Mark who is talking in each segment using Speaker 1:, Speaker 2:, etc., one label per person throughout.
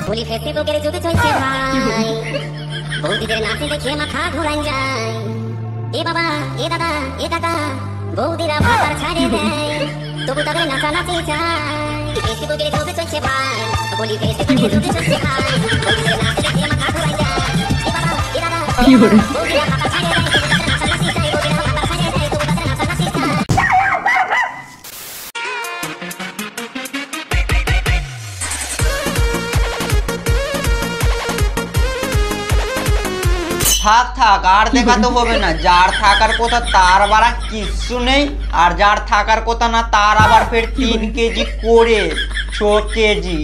Speaker 1: বলি ফেসবুকের যুগে চলছে ভাই, বৌদিদের নাচে দেখে মাথা ঘুরাই যায়। এ বাবা, এ দাদা, এ কাকা, বৌদিরা ভাতার ছাড়ে দেয়, তবু তাদের নাচানাচি চায়। ফেসবুকের যুগে চলছে ভাই, বলি ফেসবুকের যুগে চলছে ভাই, বৌদিদের নাচে দেখে মাথা ঘুরাই যায়। এ বাবা, এ দাদা, বৌদিরা ভাতার ছাড়ে দেয়, তবু তাদের নাচানাচি চায়, বৌদিরা ভাতার ছাড়ে দেয়, তবু তাদের নাচানাচি চায়।
Speaker 2: থাক থাক, আর দেখাতে হবে না। যার থাকার কথা তার বাড়া কিচ্ছু নেই, আর যার থাকার কথা না তার আবার ফের 3 কেজি করে 6 কেজি।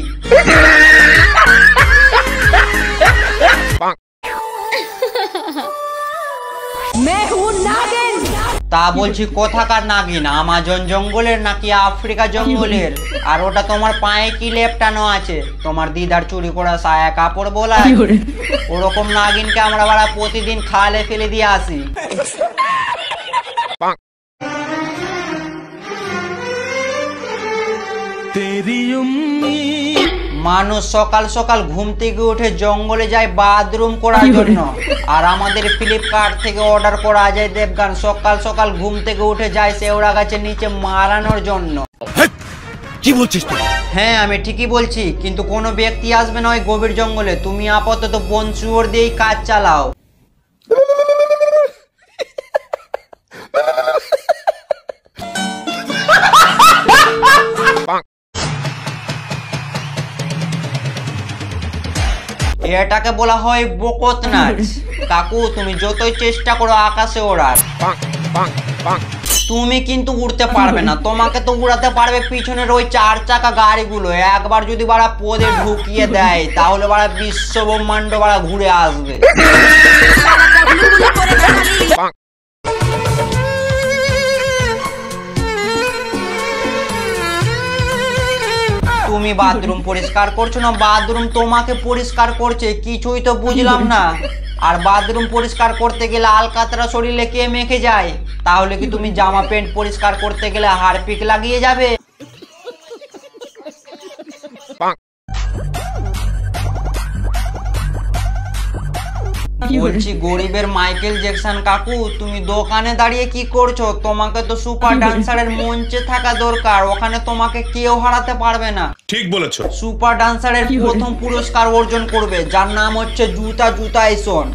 Speaker 2: তা বলছি কোথাকার নাগিন, আমাজন জঙ্গলের নাকি আফ্রিকা জঙ্গলের? আর ওটা তোমার পায়ে কি লেপটানো আছে? তোমার দিদার চুরি করা সায়া কাপড় বলা? ওরকম নাগিনকে আমরা বাড়া প্রতিদিন খালে ফেলে দিয়ে আসি। মানুষ সকাল সকাল ঘুম থেকে উঠে জঙ্গলে যায় বাথরুম করার জন্য, আর আমাদের ফ্লিপকার্ট থেকে অর্ডার করা যায় দেবগান সকাল সকাল ঘুম থেকে উঠে যায় শেওড়া গাছের নিচে মারানোর জন্য।
Speaker 3: কি বলছিস তুই?
Speaker 2: হ্যাঁ আমি ঠিকই বলছি, কিন্তু কোনো ব্যক্তি আসবে না ওই গভীর জঙ্গলে। তুমি আপাতত বন শুয়োর দিয়েই কাজ চালাও। এটাকে বলা হয় বকত নাচ। কাকু তুমি যতই চেষ্টা করো আকাশে ওড়ার, তুমি কিন্তু উড়তে পারবে না। তোমাকে তো উড়াতে পারবে পিছনের ওই 4 চাকা গাড়িগুলো। একবার যদি বাড়া পদে ঢুকিয়ে দেয় তাহলে বাড়া বিশ্ব ব্রহ্মাণ্ড বাড়া ঘুরে আসবে। তুমি বাথরুম পরিষ্কার করছো না বাথরুম তোমাকে পরিষ্কার করছে? কিছুই তো বুঝলাম না। আর বাথরুম পরিষ্কার করতে গেলে আলকাতরা শরীরে কে মেখে যায়? তাহলে কি তুমি জামা প্যান্ট পরিষ্কার করতে গেলে হারপিক লাগিয়ে যাবে? বলছি গরিবের মাইকেল জ্যাকসন কাকু, তুমি দোকানে দাঁড়িয়ে কি করছো? তোমাকে তো সুপার ডান্সারের মঞ্চে থাকা দরকার, ওখানে তোমাকে কেউ হারাতে পারবে না।
Speaker 3: ঠিক বলেছো।
Speaker 2: সুপার ডান্সারের প্রথম পুরস্কার অর্জন করবে, যার নাম হচ্ছে জুতা জুতা এসন।